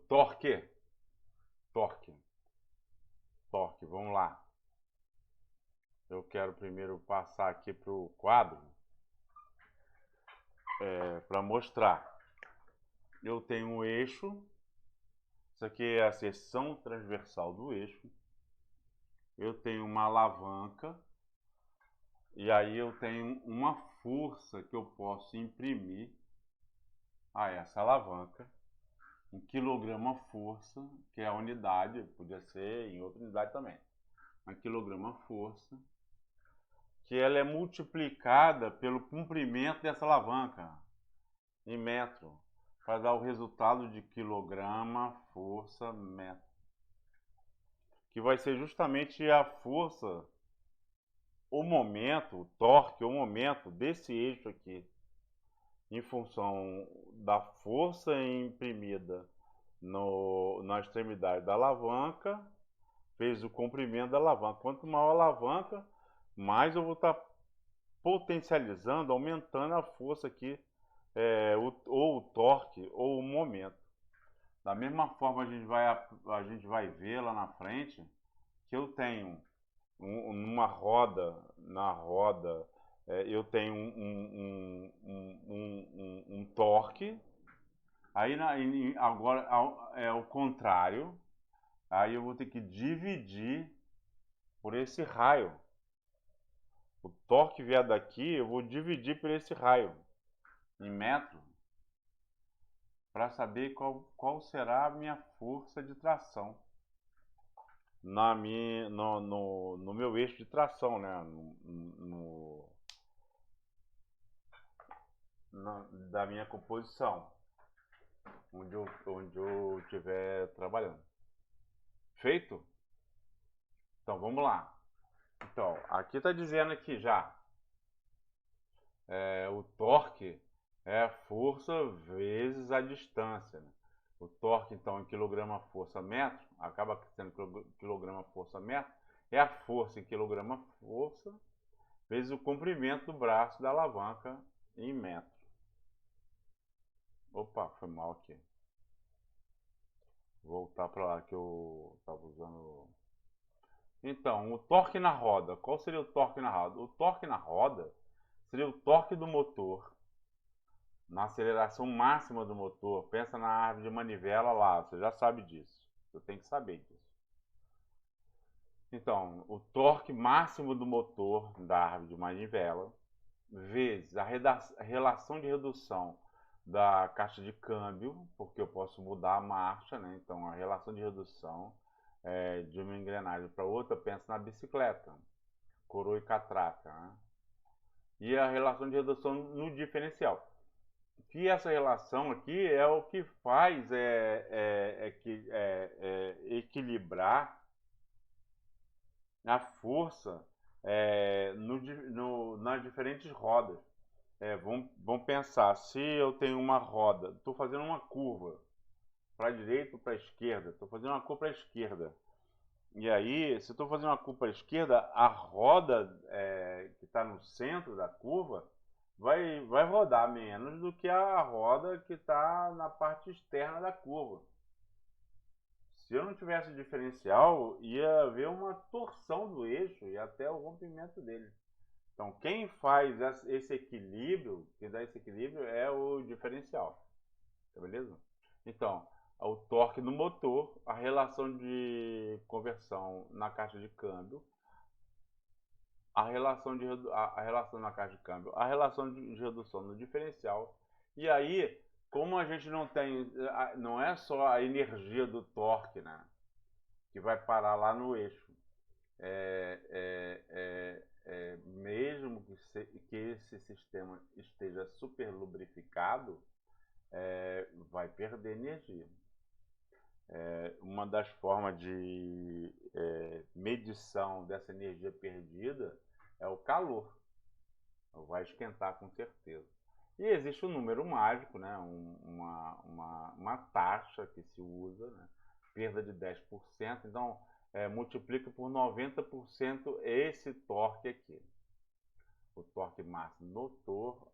Torque, torque, torque, vamos lá. Eu quero primeiro passar aqui para o quadro para mostrar. Eu tenho um eixo, isso aqui é a seção transversal do eixo. Eu tenho uma alavanca e aí eu tenho uma força que eu posso imprimir a essa alavanca em quilograma força, que é a unidade, podia ser em outra unidade também. Uma quilograma força, que ela é multiplicada pelo comprimento dessa alavanca em metro, para dar o resultado de quilograma força metro, que vai ser justamente a força, o momento, o torque, o momento desse eixo aqui, em função da força imprimida na extremidade da alavanca, vezes o comprimento da alavanca. Quanto maior a alavanca, mais eu vou estar potencializando, aumentando a força aqui, ou o torque, ou o momento. Da mesma forma, a gente vai ver lá na frente que eu tenho numa roda, na roda, eu tenho um torque, aí agora é o contrário, aí eu vou ter que dividir por esse raio. O torque vier daqui, eu vou dividir por esse raio em metro para saber qual será a minha força de tração no meu eixo de tração, né? Da minha composição, onde eu estiver trabalhando. Feito? Então vamos lá. Então, aqui está dizendo aqui já, o torque é a força vezes a distância, né? O torque, então, em quilograma força metro, acaba sendo quilograma força metro, é a força em quilograma força vezes o comprimento do braço da alavanca em metro. Opa, foi mal aqui. Vou voltar para lá que eu estava usando. Então, o torque na roda. Qual seria o torque na roda? O torque na roda seria o torque do motor na aceleração máxima do motor. Pensa na árvore de manivela lá, você já sabe disso. Você tem que saber disso. Então, o torque máximo do motor da árvore de manivela vezes a relação de redução da caixa de câmbio, porque eu posso mudar a marcha, né? Então, a relação de redução de uma engrenagem para outra, pensa na bicicleta, coroa e catraca, né? E a relação de redução no diferencial. Que essa relação aqui é o que faz equilibrar a força nas diferentes rodas. Vamos pensar, se eu tenho uma roda, estou fazendo uma curva para a direita ou para a esquerda, estou fazendo uma curva para a esquerda. E aí, se eu estou fazendo uma curva para a esquerda, a roda que está no centro da curva vai rodar menos do que a roda que está na parte externa da curva. Se eu não tivesse diferencial, ia haver uma torção do eixo e até o rompimento dele. Então, quem faz esse equilíbrio, que dá esse equilíbrio, é o diferencial. Tá beleza? Então, o torque no motor, a relação de conversão na caixa de câmbio, a relação na caixa de câmbio, a relação de redução no diferencial. E aí, como a gente não tem, não é só a energia do torque, né, que vai parar lá no eixo. Mesmo que esse sistema esteja super lubrificado, vai perder energia. Uma das formas de medição dessa energia perdida é o calor. Vai esquentar com certeza. E existe um número mágico, né? Uma taxa que se usa, né? Perda de 10%. Então, multiplica por 90% esse torque aqui. O torque máximo no motor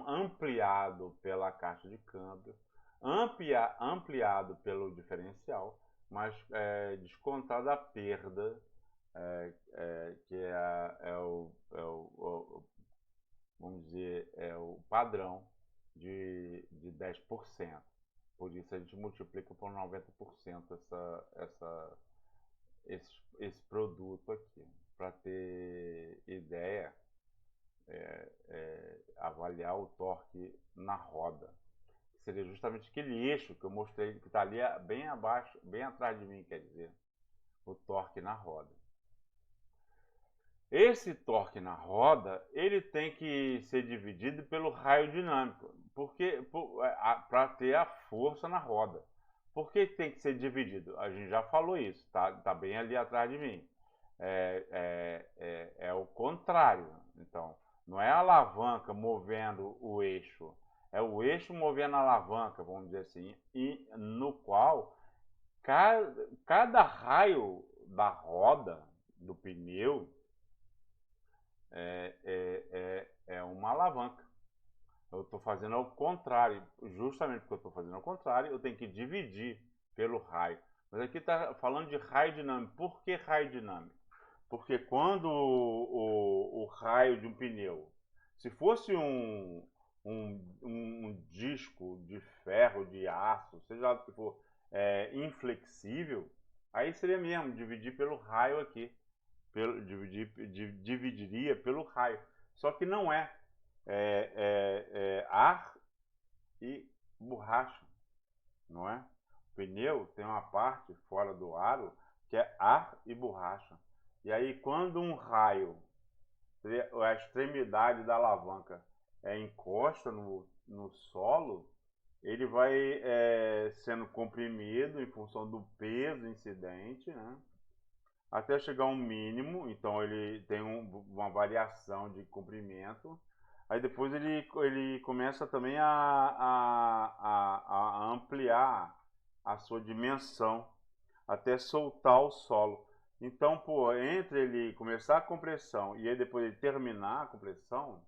ampliado pela caixa de câmbio ampliado pelo diferencial, mas descontada a perda, que vamos dizer, é o padrão de 10%. Por isso a gente multiplica por 90% esse produto aqui. Para ter ideia, avaliar o torque na roda. Que seria justamente aquele eixo que eu mostrei, que está ali bem abaixo, bem atrás de mim, quer dizer, o torque na roda. Esse torque na roda, ele tem que ser dividido pelo raio dinâmico, para ter a força na roda. Por que tem que ser dividido? A gente já falou isso, tá bem ali atrás de mim. É o contrário. Então, não é a alavanca movendo o eixo, é o eixo movendo a alavanca, vamos dizer assim, e no qual cada raio da roda, do pneu, é uma alavanca. Eu estou fazendo ao contrário. Justamente porque eu estou fazendo ao contrário, eu tenho que dividir pelo raio. Mas aqui está falando de raio dinâmico. Por que raio dinâmico? Porque quando o raio de um pneu, se fosse um disco de ferro, de aço, seja lá o que for, inflexível, aí seria mesmo dividir pelo raio aqui. Dividiria pelo raio. Só que não é. Ar e borracha, não é? O pneu tem uma parte fora do aro que é ar e borracha. E aí quando um raio, a extremidade da alavanca, encosta no solo, ele vai sendo comprimido em função do peso incidente, né? Até chegar a um mínimo, então ele tem uma variação de comprimento. Aí depois ele começa também a ampliar a sua dimensão até soltar o solo. Então, entre ele começar a compressão e aí depois ele terminar a compressão,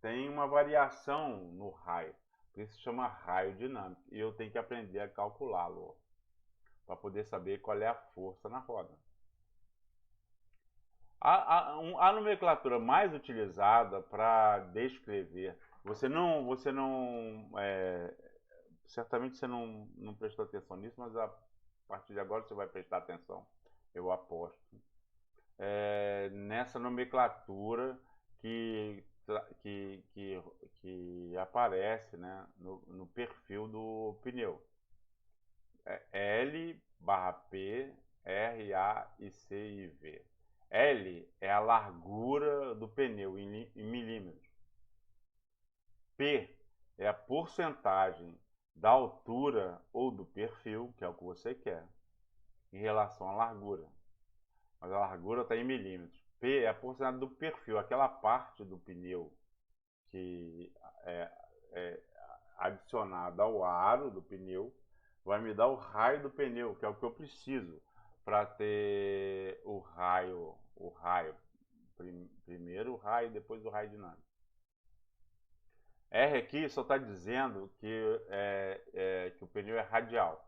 tem uma variação no raio. Por isso se chama raio dinâmico. E eu tenho que aprender a calculá-lo para poder saber qual é a força na roda. A nomenclatura mais utilizada para descrever, certamente você não prestou atenção nisso, mas a partir de agora você vai prestar atenção, eu aposto. Nessa nomenclatura que aparece, né, no perfil do pneu. L/P, RA e C e V. L é a largura do pneu em milímetros. P é a porcentagem da altura ou do perfil, que é o que você quer, em relação à largura. Mas a largura está em milímetros. P é a porcentagem do perfil, aquela parte do pneu que é adicionada ao aro do pneu, vai me dar o raio do pneu, que é o que eu preciso para ter o raio. Primeiro o raio, depois o raio dinâmico. R aqui só está dizendo que o pneu é radial.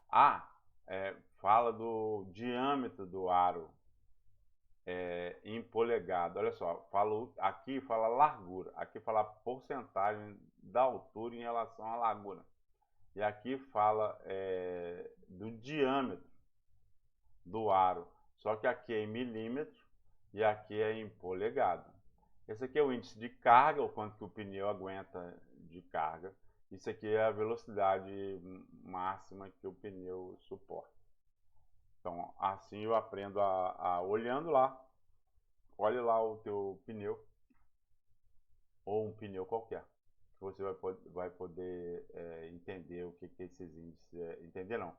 A fala do diâmetro do aro em polegada. Olha só, aqui fala largura, aqui fala porcentagem da altura em relação à largura. E aqui fala do diâmetro do aro. Só que aqui é em milímetros e aqui é em polegada. Esse aqui é o índice de carga, o quanto que o pneu aguenta de carga. Isso aqui é a velocidade máxima que o pneu suporta. Então, assim eu aprendo olhando lá. Olhe lá o teu pneu, ou um pneu qualquer. Você vai poder entender o que esses índices... entender não,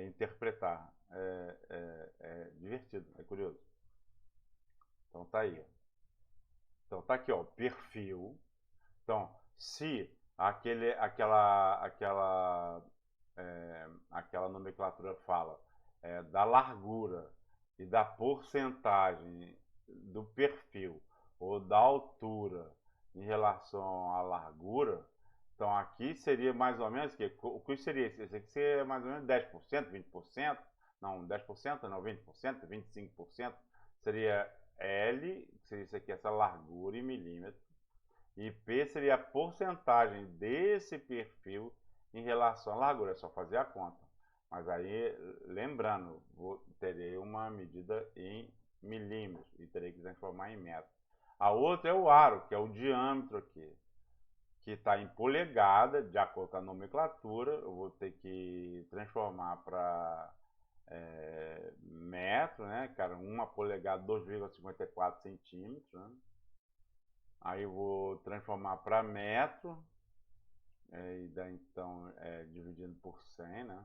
interpretar. É divertido, é curioso. Então tá aí. Então tá aqui, ó, perfil. Então, se aquela nomenclatura fala da largura e da porcentagem do perfil ou da altura em relação à largura, Então aqui seria mais ou menos, o que seria esse? Esse aqui seria mais ou menos 10%, 20%, não, 10%, não, 20%, 25%, seria L, que seria isso aqui, essa largura em milímetros, e P seria a porcentagem desse perfil em relação à largura, é só fazer a conta. Mas aí, lembrando, terei uma medida em milímetros e terei que transformar em metro. A outra é o aro, que é o diâmetro aqui, que está em polegada, de acordo com a nomenclatura. Eu vou ter que transformar para metro, né, cara? Uma polegada, 2,54 centímetros, né? Aí eu vou transformar para metro, e daí então dividindo por 100, né?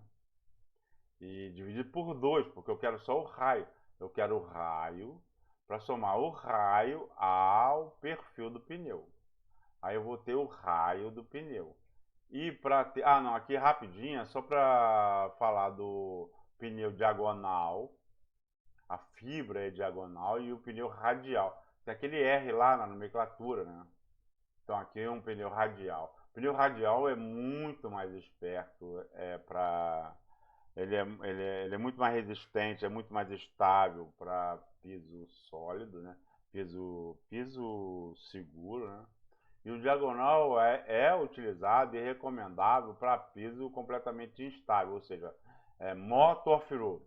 E dividido por 2, porque eu quero só o raio. Eu quero o raio para somar o raio ao perfil do pneu. Aí eu vou ter o raio do pneu. E para ter... Ah, não, aqui rapidinho, só para falar do pneu diagonal. A fibra é diagonal e o pneu radial. Tem aquele R lá na nomenclatura, né? Então aqui é um pneu radial. O pneu radial é muito mais esperto, ele é muito mais resistente, é muito mais estável para piso sólido, né? Piso seguro, né? E o diagonal é utilizado e recomendável para piso completamente instável, ou seja, moto off-road.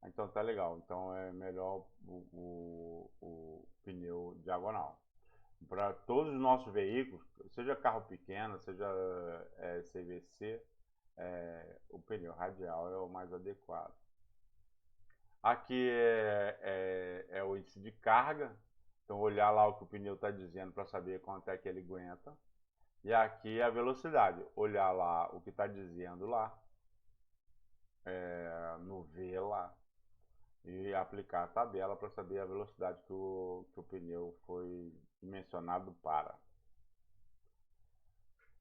Então tá legal, então é melhor o pneu diagonal. Para todos os nossos veículos, seja carro pequeno, seja CVC, o pneu radial é o mais adequado. Aqui é o índice de carga, então olhar lá o que o pneu está dizendo para saber quanto é que ele aguenta. E aqui é a velocidade, olhar lá o que está dizendo lá, no V lá, e aplicar a tabela para saber a velocidade que o pneu foi dimensionado para.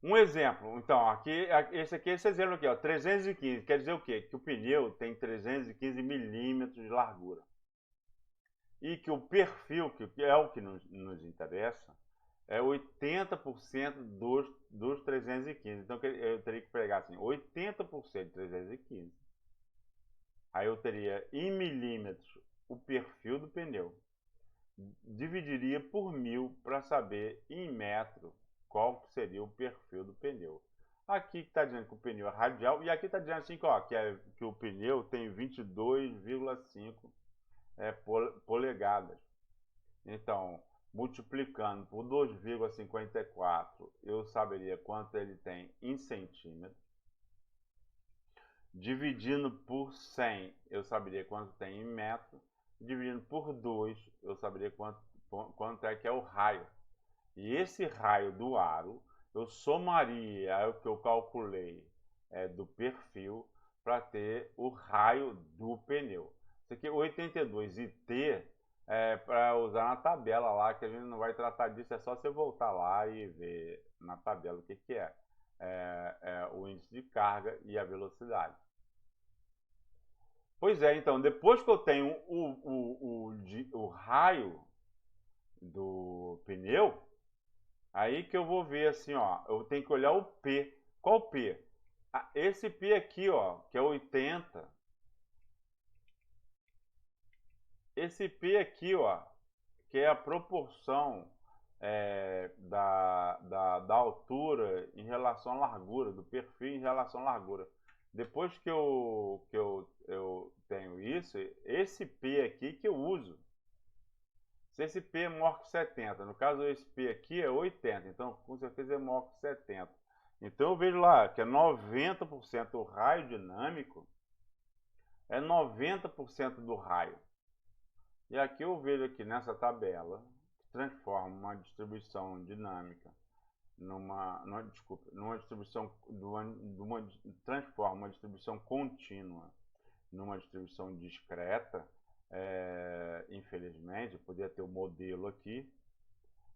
Um exemplo, então, esse exemplo aqui, ó, 315, quer dizer o quê? Que o pneu tem 315 milímetros de largura. E que o perfil, que é o que nos interessa, é 80% dos 315. Então eu teria que pegar assim, 80% de 315. Aí eu teria em milímetros o perfil do pneu. Dividiria por 1000 para saber em metro qual seria o perfil do pneu. Aqui está dizendo que o pneu é radial e aqui está dizendo assim que o pneu tem 22,5 polegadas. Então, multiplicando por 2,54, eu saberia quanto ele tem em centímetros. Dividindo por 100, eu saberia quanto tem em metro. Dividindo por 2, eu saberia quanto é que é o raio. E esse raio do aro, eu somaria o que eu calculei do perfil para ter o raio do pneu. Isso aqui, 82 e T, para usar na tabela lá, que a gente não vai tratar disso, é só você voltar lá e ver na tabela o que é. O índice de carga e a velocidade. Pois é, então, depois que eu tenho o raio do pneu, aí que eu vou ver assim, ó, eu tenho que olhar o P. Qual P? Esse P aqui, ó, que é 80. Esse P aqui, ó, que é a proporção da altura em relação à largura, do perfil em relação à largura. Depois que eu tenho isso, esse P aqui que eu uso. Se esse P é maior que 70, no caso esse P aqui é 80, então com certeza é maior que 70. Então eu vejo lá que é 90% o raio dinâmico, é 90% do raio. E aqui eu vejo aqui nessa tabela, que transforma uma distribuição dinâmica transforma uma distribuição contínua numa distribuição discreta. Infelizmente, eu podia ter o modelo aqui,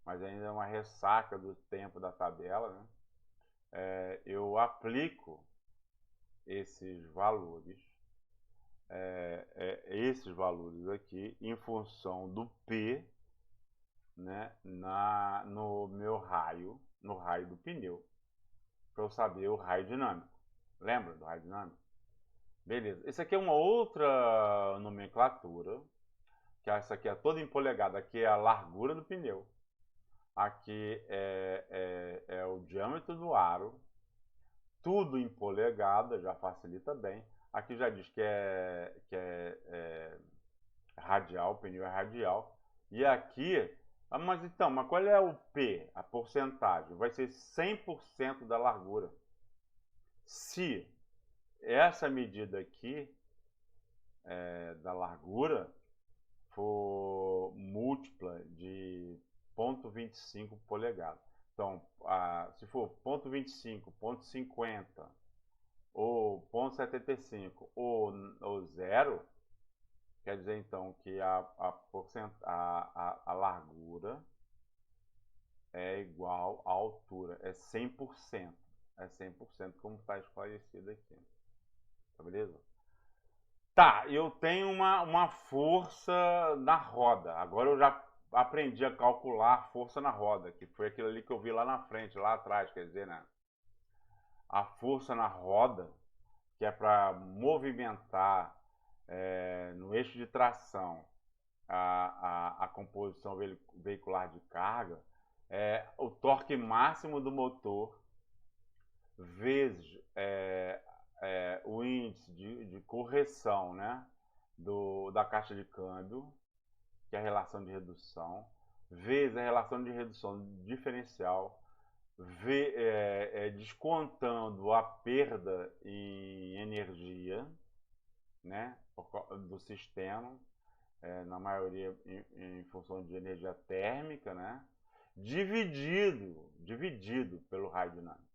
mas ainda é uma ressaca do tempo da tabela, né? Eu aplico esses valores aqui em função do P, né, no meu raio, no raio do pneu. para eu saber o raio dinâmico. Lembra do raio dinâmico? Beleza. Esse aqui é uma outra nomenclatura, que essa aqui é toda em polegada. Aqui é a largura do pneu. Aqui é o diâmetro do aro. Tudo em polegada, já facilita bem. Aqui já diz que é radial, o pneu é radial. E aqui, mas qual é o P, a porcentagem? Vai ser 100% da largura. Se essa medida aqui da largura for múltipla de 0,25 polegada. Então, se for 0,25, 0,50 ou 0,75 ou 0, quer dizer então que a largura é igual à altura, é 100%. É 100% como está esclarecido aqui. Tá beleza? Tá, eu tenho uma força na roda. Agora eu já aprendi a calcular a força na roda, que foi aquilo ali que eu vi lá na frente, lá atrás, quer dizer, né? A força na roda, que é para movimentar no eixo de tração a composição veicular de carga, é o torque máximo do motor vezes o índice de correção, né, da caixa de câmbio, que é a relação de redução, vezes a relação de redução diferencial, descontando a perda em energia, né, do sistema, na maioria em função de energia térmica, né, dividido pelo raio dinâmico.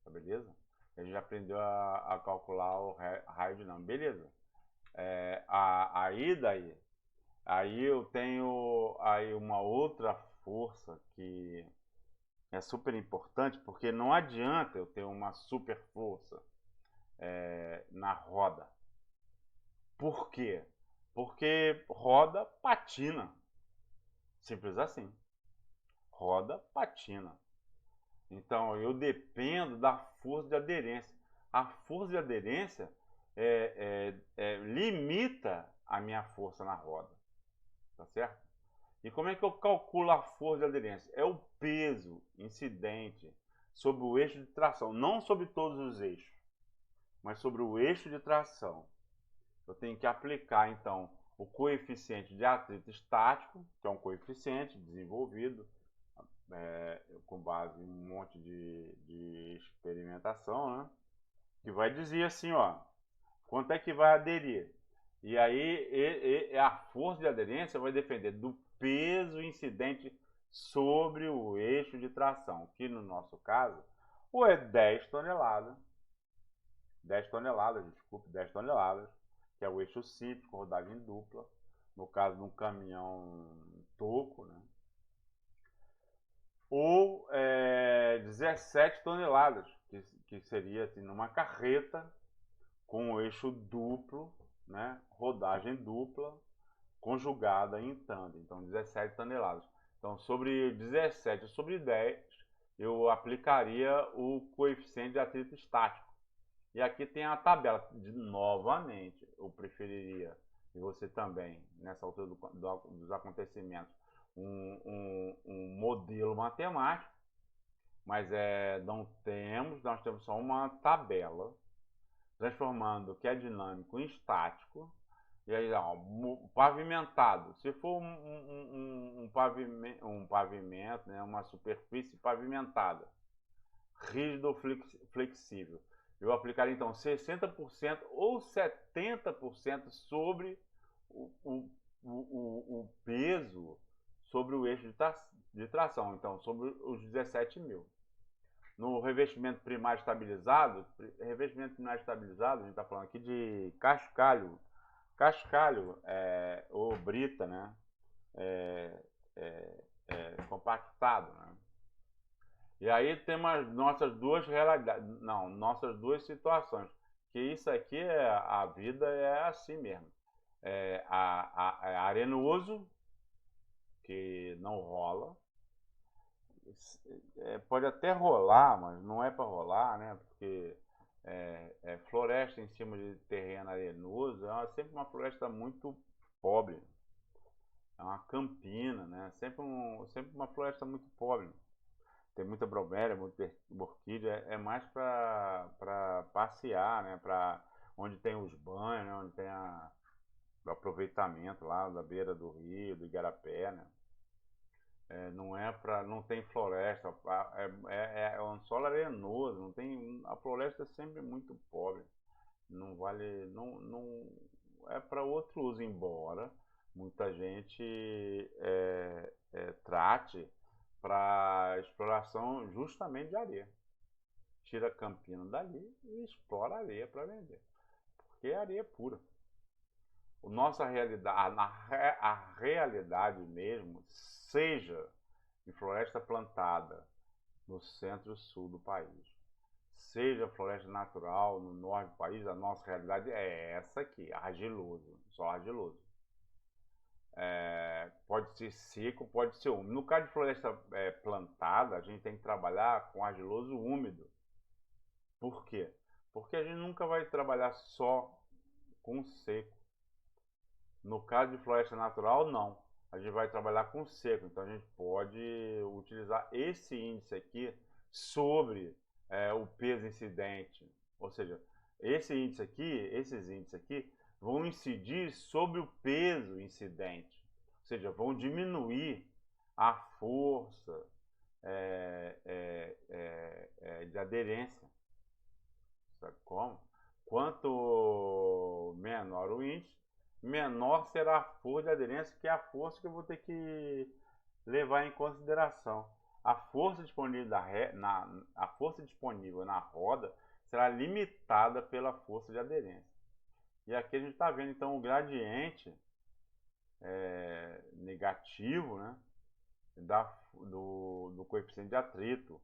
Tá beleza? A gente já aprendeu a calcular o raio dinâmico. Beleza. Aí eu tenho aí uma outra força que é super importante, porque não adianta eu ter uma super força na roda. Por quê? Porque roda patina. Simples assim. Roda patina. Então eu dependo da força de aderência. A força de aderência limita a minha força na roda. Tá certo? E como é que eu calculo a força de aderência? É o peso incidente sobre o eixo de tração. Não sobre todos os eixos, mas sobre o eixo de tração. Eu tenho que aplicar, então, o coeficiente de atrito estático, que é um coeficiente desenvolvido com base em um monte de experimentação, né? Que vai dizer assim, ó, quanto é que vai aderir? E aí a força de aderência vai depender do peso incidente sobre o eixo de tração, que no nosso caso, ou é 10 toneladas, 10 toneladas, que é o eixo simples, com rodagem dupla, no caso de um caminhão toco, né? Ou 17 toneladas, que seria assim, numa carreta com o eixo duplo, né? Rodagem dupla, conjugada em tandem, então 17 toneladas. Então, sobre 17 sobre 10, eu aplicaria o coeficiente de atrito estático. E aqui tem a tabela. Novamente, eu preferiria, e você também, nessa altura dos acontecimentos, um modelo matemático, mas nós temos só uma tabela, transformando o que é dinâmico em estático. E aí, ó, pavimentado. Se for um pavimento, né, uma superfície pavimentada, rígido ou flexível, eu aplicaria então 60% ou 70% sobre o peso sobre o eixo de tração, então sobre os 17 mil. No revestimento primário estabilizado, a gente está falando aqui de cascalho ou brita, né? Compactado, né? E aí temos nossas duas realidades, não, nossas duas situações, que isso aqui a vida é assim mesmo. É arenoso, que não rola, pode até rolar, mas não é para rolar, né? Porque floresta em cima de terreno arenoso sempre uma floresta muito pobre. É uma campina, né? Sempre uma floresta muito pobre. Tem muita bromélia, muita orquídea. É mais para passear, né? Para onde tem os banhos, né? Onde tem o aproveitamento lá da beira do rio, do Igarapé, né? Não tem floresta, é um solo arenoso, não tem, a floresta é sempre muito pobre, não vale, não é para outro uso, embora muita gente trate para exploração justamente de areia, tira campina dali e explora areia para vender, porque é areia pura. Nossa realidade, a realidade mesmo, seja em floresta plantada no centro-sul do país, seja floresta natural no norte do país, a nossa realidade é essa aqui, argiloso, só argiloso. Pode ser seco, pode ser úmido. No caso de floresta plantada, a gente tem que trabalhar com argiloso úmido. Por quê? Porque a gente nunca vai trabalhar só com seco. No caso de floresta natural, não. A gente vai trabalhar com seco, então a gente pode utilizar esse índice aqui sobre o peso incidente. Ou seja, esses índices aqui vão incidir sobre o peso incidente. Ou seja, vão diminuir a força de aderência. Sabe como? Quanto menor o índice, menor será a força de aderência, que é a força que eu vou ter que levar em consideração. A força disponível na roda será limitada pela força de aderência. E aqui a gente está vendo então o gradiente negativo, né, do coeficiente de atrito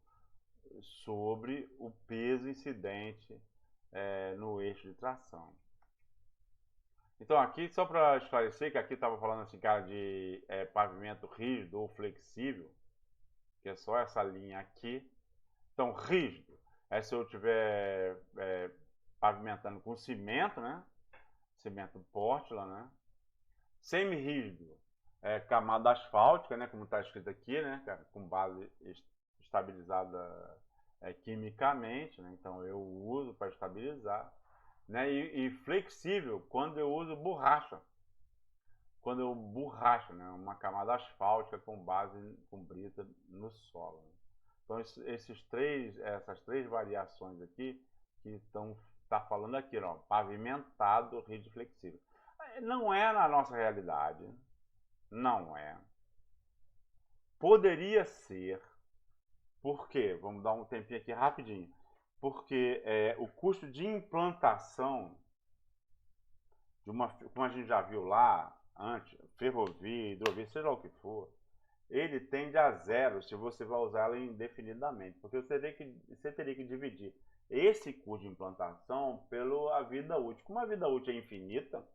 sobre o peso incidente no eixo de tração. Então aqui, só para esclarecer, que aqui estava falando assim, cara, de pavimento rígido ou flexível, que é só essa linha aqui. Então, rígido é se eu estiver pavimentando com cimento, né? Cimento Portland, né? Semi-rígido é camada asfáltica, né? Como está escrito aqui, né? Com base estabilizada quimicamente, né? Então eu uso para estabilizar. Né? E flexível quando eu uso borracha. Quando eu borracho, né? Uma camada asfáltica com base com brita no solo. Né? Então essas três variações aqui que tá falando aqui, ó, pavimentado, rígido, flexível. Não é na nossa realidade, não é. Poderia ser, por quê? Vamos dar um tempinho aqui rapidinho. Porque o custo de implantação como a gente já viu lá antes, ferrovia, hidrovia, seja lá o que for, ele tende a zero se você vai usar ela indefinidamente, porque você teria que dividir esse custo de implantação pela vida útil. Como a vida útil é infinita,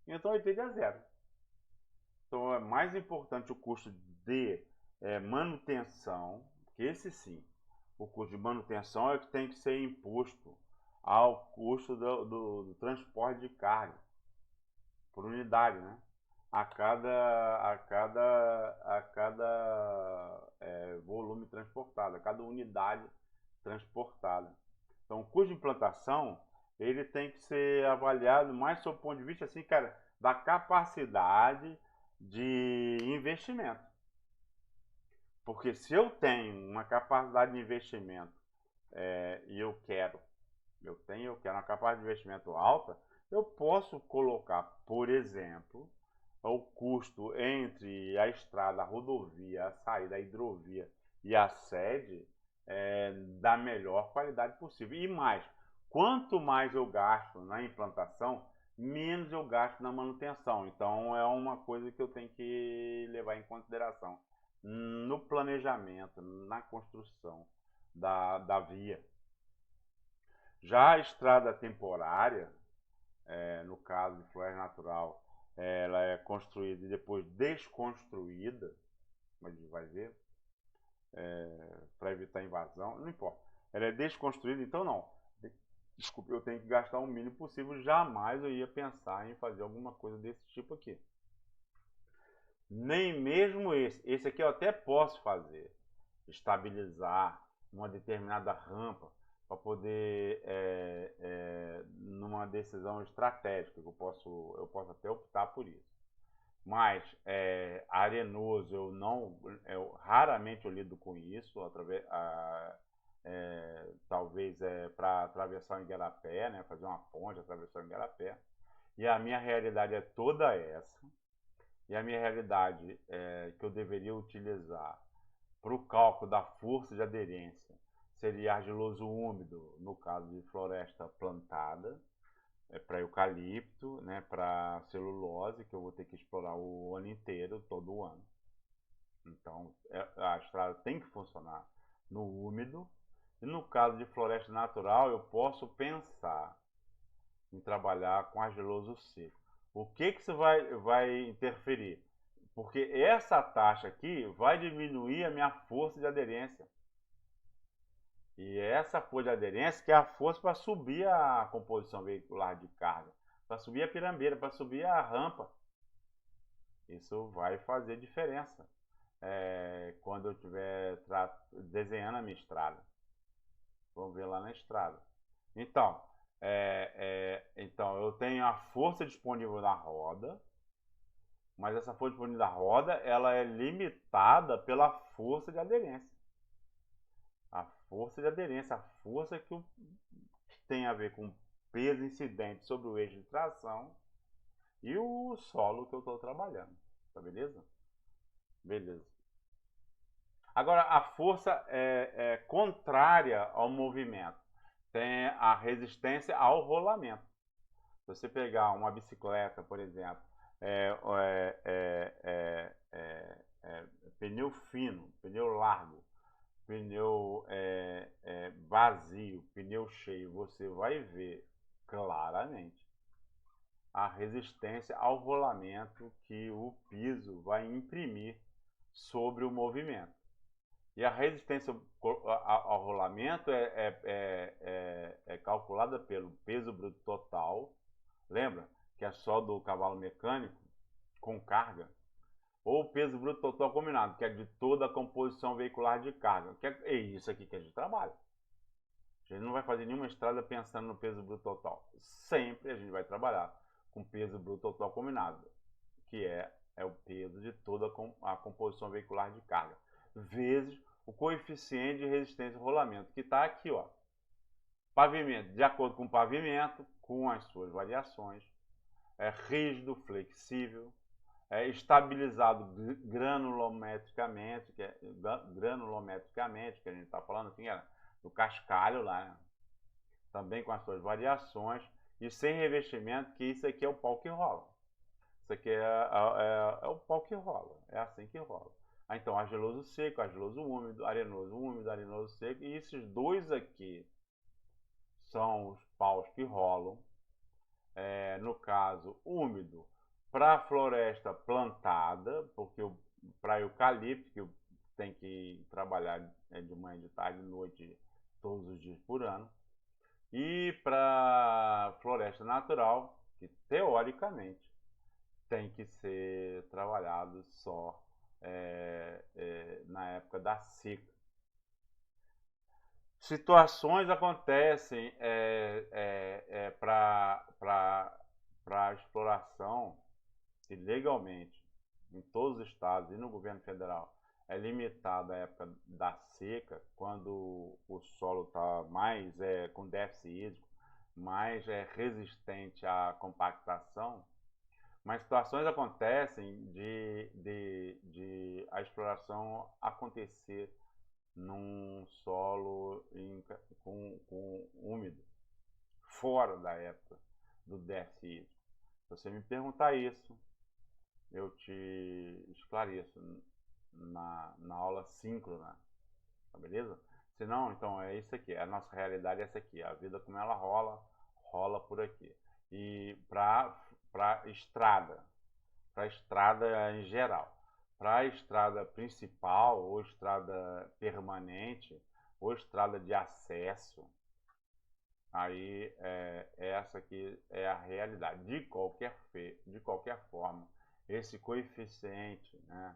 então ele tende a zero. Então é mais importante o custo de manutenção, que esse sim, o custo de manutenção é que tem que ser imposto ao custo do transporte de carga por unidade, né? A cada volume transportado, a cada unidade transportada. Então, o custo de implantação ele tem que ser avaliado mais sob o ponto de vista assim, cara, da capacidade de investimento. Porque se eu tenho uma capacidade de investimento e eu quero uma capacidade de investimento alta, eu posso colocar, por exemplo, o custo entre a estrada, a rodovia, a saída, a hidrovia e a sede da melhor qualidade possível. E mais, quanto mais eu gasto na implantação, menos eu gasto na manutenção. Então é uma coisa que eu tenho que levar em consideração no planejamento, na construção da via. Já a estrada temporária, no caso de floresta natural, ela é construída e depois desconstruída, como a gente vai ver. para evitar invasão, não importa. Ela é desconstruída, então não. Desculpe, eu tenho que gastar o mínimo possível, jamais eu ia pensar em fazer alguma coisa desse tipo aqui. Nem mesmo esse aqui eu até posso fazer, estabilizar uma determinada rampa para poder, numa decisão estratégica, eu posso até optar por isso. Mas arenoso eu raramente eu lido com isso, talvez para atravessar o Igarapé, né, fazer uma ponte, atravessar o Igarapé. E a minha realidade é toda essa. E a minha realidade que eu deveria utilizar para o cálculo da força de aderência seria argiloso úmido, no caso de floresta plantada, para eucalipto, né, para celulose, que eu vou ter que explorar o ano inteiro, todo ano. Então, a estrada tem que funcionar no úmido. E no caso de floresta natural, eu posso pensar em trabalhar com argiloso seco. O que isso vai interferir? Porque essa taxa aqui vai diminuir a minha força de aderência. E essa força de aderência que é a força para subir a composição veicular de carga, para subir a pirambeira, para subir a rampa. Isso vai fazer diferença quando eu estiver desenhando a minha estrada. Vamos ver lá na estrada. Então, então eu tenho a força disponível na roda, mas essa força disponível na roda ela é limitada pela força de aderência. A força de aderência, a força que tem a ver com peso incidente sobre o eixo de tração e o solo que eu estou trabalhando. Tá beleza? Beleza. Agora, a força é contrária ao movimento. Tem a resistência ao rolamento. Se você pegar uma bicicleta, por exemplo, pneu fino, pneu largo, pneu vazio, pneu cheio, você vai ver claramente a resistência ao rolamento que o piso vai imprimir sobre o movimento. E a resistência ao rolamento é calculada pelo peso bruto total, lembra? Que é só do cavalo mecânico com carga, ou o peso bruto total combinado, que é de toda a composição veicular de carga. Que é isso aqui que a gente trabalha. A gente não vai fazer nenhuma estrada pensando no peso bruto total. Sempre a gente vai trabalhar com peso bruto total combinado, que é o peso de toda a composição veicular de carga, vezes o coeficiente de resistência ao rolamento, que está aqui, ó. Pavimento, de acordo com o pavimento, com as suas variações, rígido, flexível, estabilizado granulometricamente, que a gente está falando assim, do cascalho lá, né? Também com as suas variações, e sem revestimento, que isso aqui é o pau que rola. Isso aqui é o pau que rola, é assim que rola. Então, argiloso seco, argiloso úmido, arenoso seco, e esses dois aqui são os paus que rolam. No caso, úmido, para floresta plantada, porque para eucalipto, que tem que trabalhar de manhã, de tarde, de noite, todos os dias por ano, e para floresta natural, que teoricamente tem que ser trabalhado só na época da seca. Situações acontecem para exploração que legalmente, em todos os estados e no governo federal, é limitada à época da seca, quando o solo está mais com déficit hídrico, mais resistente à compactação. Mas situações acontecem de a exploração acontecer num solo com úmido, fora da época do déficit hídrico. Se você me perguntar isso, eu te esclareço na aula síncrona, tá beleza? Se não, então é isso aqui, a nossa realidade é essa aqui, a vida como ela rola por aqui. E para estrada em geral. para a estrada principal, ou estrada permanente, ou estrada de acesso, aí essa aqui é a realidade. De qualquer forma, esse coeficiente, né,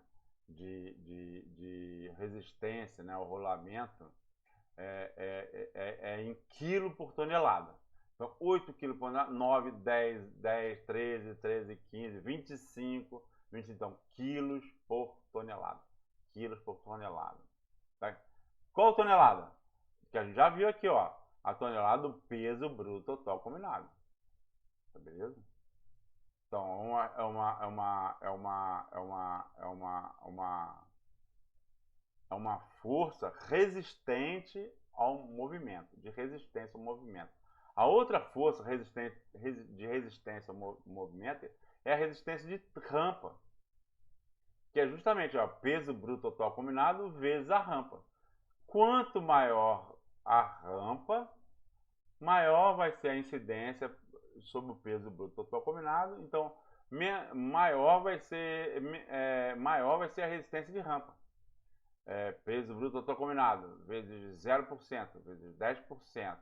de resistência, né, ao rolamento, em quilo por tonelada. Então, 8 quilos por tonelada, 9, 10, 13, 15, 25, então, quilos por tonelada. Quilos por tonelada. Tá? Qual tonelada? Que a gente já viu aqui, ó. A tonelada do peso bruto total combinado. Tá beleza? Então, é uma força resistente ao movimento, de resistência ao movimento. A outra força de resistência ao movimento é a resistência de rampa, que é justamente o peso bruto total combinado vezes a rampa. Quanto maior a rampa, maior vai ser a incidência sobre o peso bruto total combinado, então maior vai ser a resistência de rampa. Peso bruto total combinado vezes 0%, vezes 10%.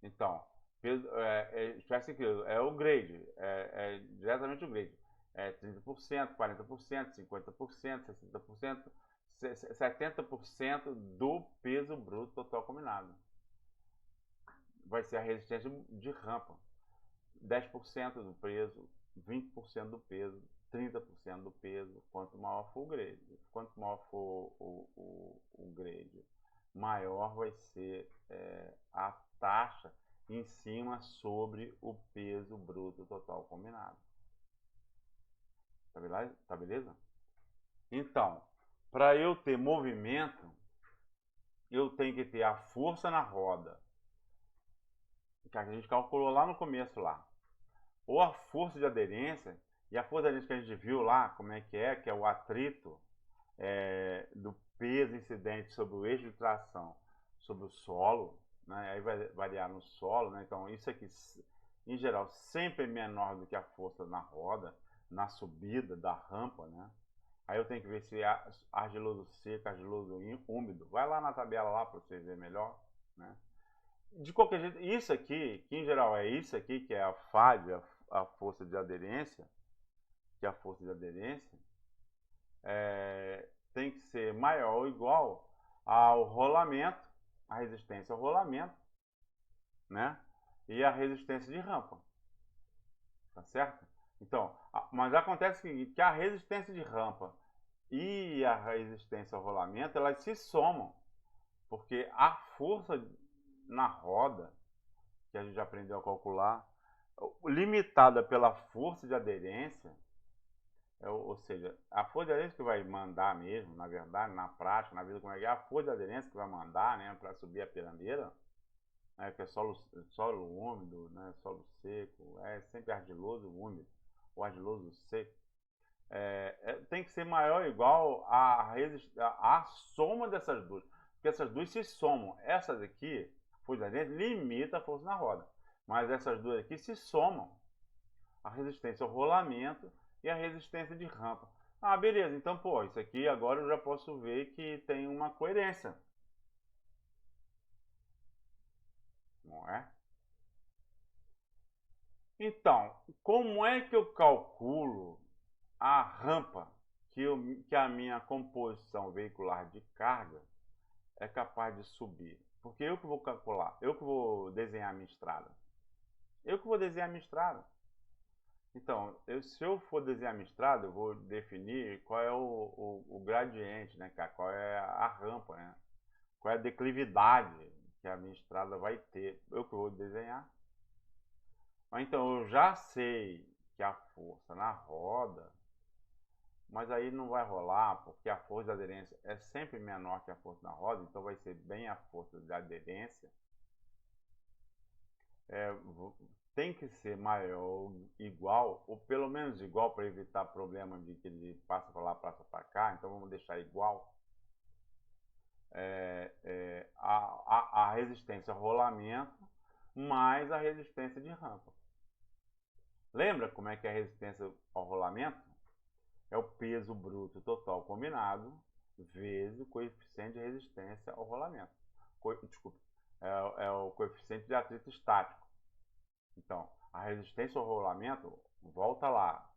Então, peso, é o grade, diretamente o grade. 30%, 40%, 50%, 60%, 70% do peso bruto total combinado. Vai ser a resistência de rampa. 10% do peso, 20% do peso, 30% do peso, quanto maior for o grade. Quanto maior for o grade, maior vai ser a taxa em cima sobre o peso bruto total combinado. Tá beleza? Então, para eu ter movimento, eu tenho que ter a força na roda, que a gente calculou lá no começo lá. Ou a força de aderência, e a força de aderência que a gente viu lá, como é que é o atrito do peso incidente sobre o eixo de tração sobre o solo, né? Aí vai variar no solo, né? Então isso aqui, em geral, sempre é menor do que a força na roda, na subida da rampa, né? Aí eu tenho que ver se é argiloso seco, argiloso úmido. Vai lá na tabela lá para você ver melhor, né? De qualquer jeito, isso aqui, que em geral é isso aqui, que é a FAD, a força de aderência, que é a força de aderência, tem que ser maior ou igual ao rolamento, a resistência ao rolamento, né? E a resistência de rampa. Tá certo? Então, mas acontece o seguinte, que a resistência de rampa e a resistência ao rolamento, elas se somam, porque a força na roda, que a gente já aprendeu a calcular, limitada pela força de aderência, ou seja, a força de aderência que vai mandar mesmo, na verdade, na prática, na vida como é, a força de aderência que vai mandar, né, para subir a piradeira, né, que é solo úmido, né, solo seco, sempre argiloso úmido, ou argiloso seco, tem que ser maior ou igual à soma dessas duas, porque essas duas se somam. Essas aqui, a força de aderência limita a força na roda, mas essas duas aqui se somam, a resistência ao rolamento e a resistência de rampa. Ah, beleza, então, pô, isso aqui agora eu já posso ver que tem uma coerência. Não é? Então, como é que eu calculo a rampa que a minha composição veicular de carga é capaz de subir? Porque eu que vou calcular, eu que vou desenhar a minha estrada. Eu que vou desenhar a minha estrada. Então, se eu for desenhar a minha estrada, eu vou definir qual é o gradiente, né, cara? Qual é a rampa, né? Qual é a declividade que a minha estrada vai ter. Eu que vou desenhar. Então, eu já sei que a força na roda, mas aí não vai rolar, porque a força de aderência é sempre menor que a força na roda, então vai ser bem a força de aderência. Tem que ser maior, igual, ou pelo menos igual, para evitar problema de que ele passa para lá, passa para cá, então vamos deixar igual. A resistência ao rolamento mais a resistência de rampa. Lembra como é que é a resistência ao rolamento? é o peso bruto total combinado vezes o coeficiente de resistência ao rolamento. Desculpa, é o coeficiente de atrito estático. Então, a resistência ao rolamento, volta lá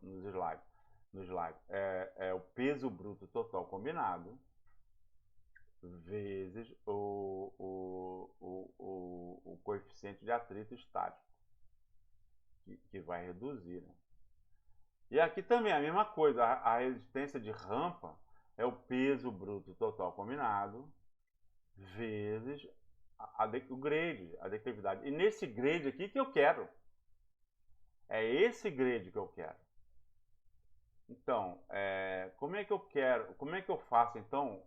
nos slides. No slide, é o peso bruto total combinado vezes o coeficiente de atrito estático, que vai reduzir. Né? E aqui também a mesma coisa, a resistência de rampa é o peso bruto total combinado vezes o grade, a declividade. E nesse grade aqui que eu quero. É esse grade que eu quero. Então, como é que eu quero, como é que eu faço então,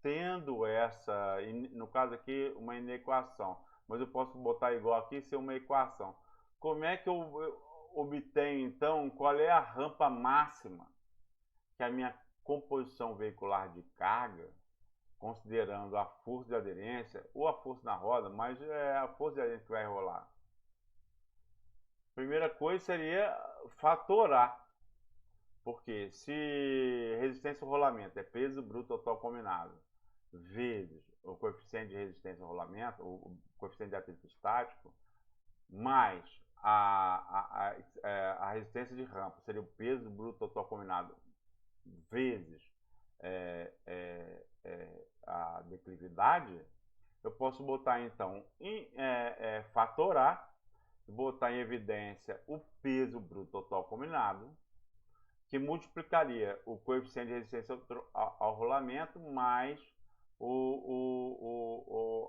tendo essa, no caso aqui, uma inequação, mas eu posso botar igual aqui e ser uma equação. Como é que eu obtenho então qual é a rampa máxima que a minha composição veicular de carga, considerando a força de aderência ou a força na roda, mas é a força de aderência que vai rolar. Primeira coisa seria fatorar. Porque se resistência ao rolamento é peso bruto total combinado vezes o coeficiente de resistência ao rolamento, o coeficiente de atrito estático, mais a resistência de rampa, seria o peso bruto total combinado vezes a declividade, eu posso botar então fatorar, botar em evidência o peso bruto total combinado, que multiplicaria o coeficiente de resistência ao rolamento mais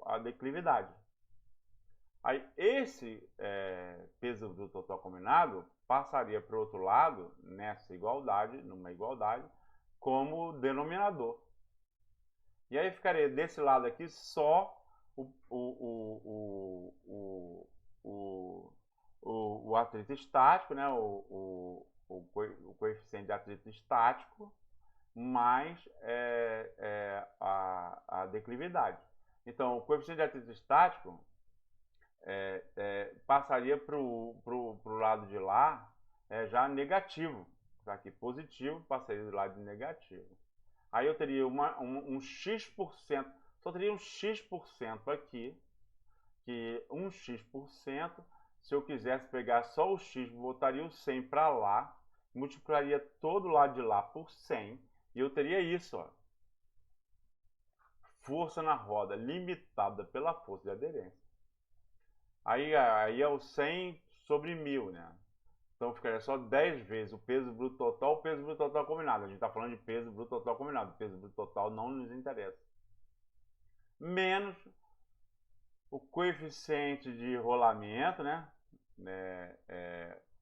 a declividade. Aí esse peso bruto total combinado passaria para o outro lado, nessa igualdade, numa igualdade, como denominador. E aí ficaria desse lado aqui só o atrito estático, né? O coeficiente de atrito estático mais a declividade. Então, o coeficiente de atrito estático passaria para o lado de lá já negativo. Tá aqui positivo, passaria do lado de negativo. Aí eu teria um X%, só teria um X% aqui, que um X%, se eu quisesse pegar só o X, botaria o 100 para lá, multiplicaria todo o lado de lá por 100, e eu teria isso, ó. Força na roda limitada pela força de aderência. Aí é o 100 sobre 1000, né? Então ficaria só 10 vezes o peso bruto total, o peso bruto total combinado. A gente está falando de peso bruto total combinado. O peso bruto total não nos interessa. Menos o coeficiente de rolamento, né?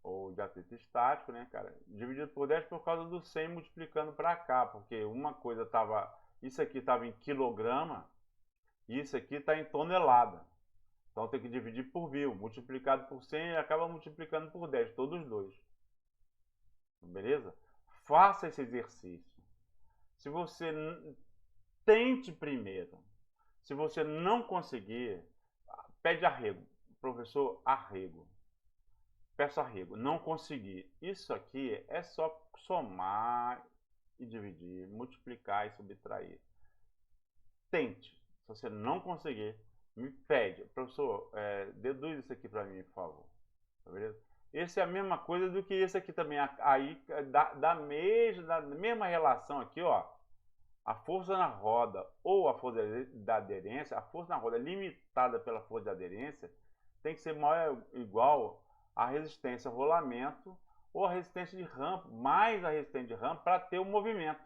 Ou de atrito estático, né, cara? Dividido por 10 por causa do 100 multiplicando para cá. Porque uma coisa estava... Isso aqui estava em quilograma e isso aqui está em tonelada. Então tem que dividir por 1000, multiplicado por 100 e acaba multiplicando por 10, todos os dois. Beleza? Faça esse exercício. Se você tente primeiro, se você não conseguir, pede arrego. Professor, arrego. Peço arrego. Não consegui. Isso aqui é só somar e dividir, multiplicar e subtrair. Tente. Se você não conseguir, me pede, professor, deduz isso aqui para mim, por favor. Tá beleza? Esse é a mesma coisa do que esse aqui também. Aí, da mesma relação aqui, ó. A força na roda ou a força da aderência, a força na roda limitada pela força de aderência, tem que ser maior ou igual à resistência ao rolamento ou a resistência de rampa, mais a resistência de rampa para ter o movimento.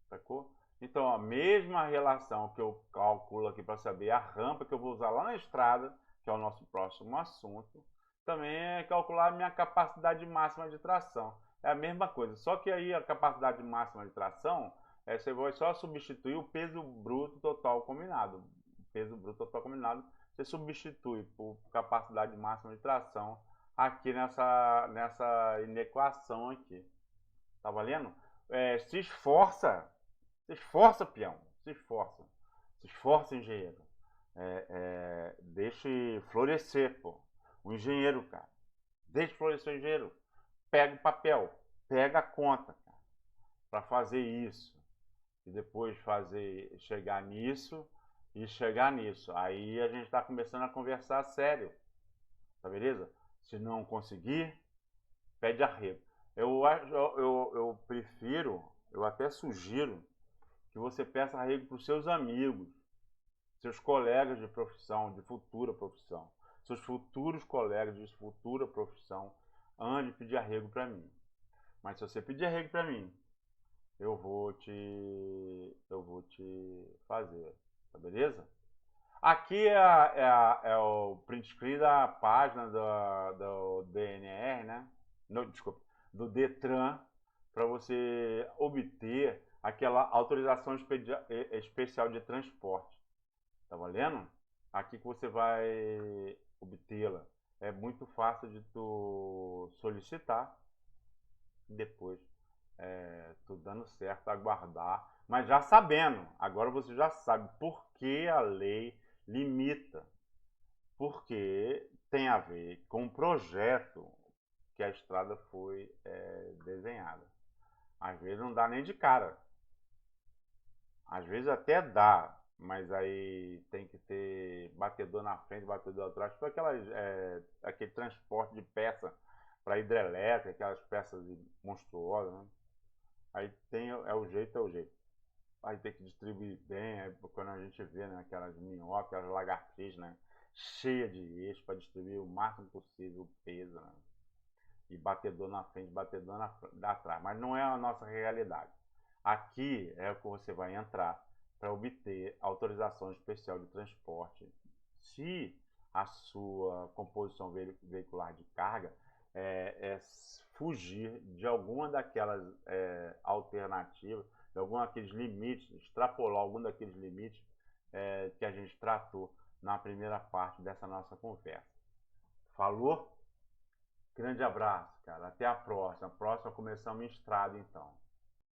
Sacou? Então, a mesma relação que eu calculo aqui para saber a rampa que eu vou usar lá na estrada, que é o nosso próximo assunto, também é calcular a minha capacidade máxima de tração. É a mesma coisa, só que aí a capacidade máxima de tração, você vai só substituir o peso bruto total combinado. O peso bruto total combinado, você substitui por capacidade máxima de tração aqui nessa inequação aqui. Tá valendo? Se esforça. Se esforça, peão. Se esforça. Se esforça, engenheiro. Deixe florescer, pô. O engenheiro, cara. Deixe florescer o engenheiro. pega o papel, pega a conta, cara, para fazer isso. E depois chegar nisso e chegar nisso. Aí a gente está começando a conversar sério, tá beleza? Se não conseguir, pede arrego. Eu prefiro, eu até sugiro que você peça arrego para os seus amigos, seus colegas de profissão, de futura profissão, seus futuros colegas de futura profissão, antes de pedir arrego para mim. Mas se você pedir arrego para mim, eu vou te fazer, tá beleza? Aqui é o print screen da página do DNR, né? Não, desculpa, do Detran, para você obter aquela autorização especial de transporte. Tá valendo? Aqui que você vai obtê-la. É muito fácil de tu solicitar. Depois, tudo dando certo, aguardar. Mas já sabendo, agora você já sabe por que a lei limita. Porque tem a ver com o projeto que a estrada foi desenhada. Às vezes não dá nem de cara. Às vezes até dá, mas aí tem que ter batedor na frente, batedor atrás, tipo aquele transporte de peça para hidrelétrica, aquelas peças monstruosas, né? Aí é o jeito. Aí tem que distribuir bem, aí quando a gente vê, né, aquelas minhocas, aquelas lagartixas, né, cheia de eixo para distribuir o máximo possível o peso, né? E batedor na frente, batedor atrás. Mas não é a nossa realidade. Aqui é o que você vai entrar para obter autorização especial de transporte. Se a sua composição veicular de carga fugir de alguma daquelas alternativas, de algum daqueles limites, extrapolar algum daqueles limites que a gente tratou na primeira parte dessa nossa conversa. Falou? Grande abraço, cara. Até a próxima. A próxima começamos em estrada, então.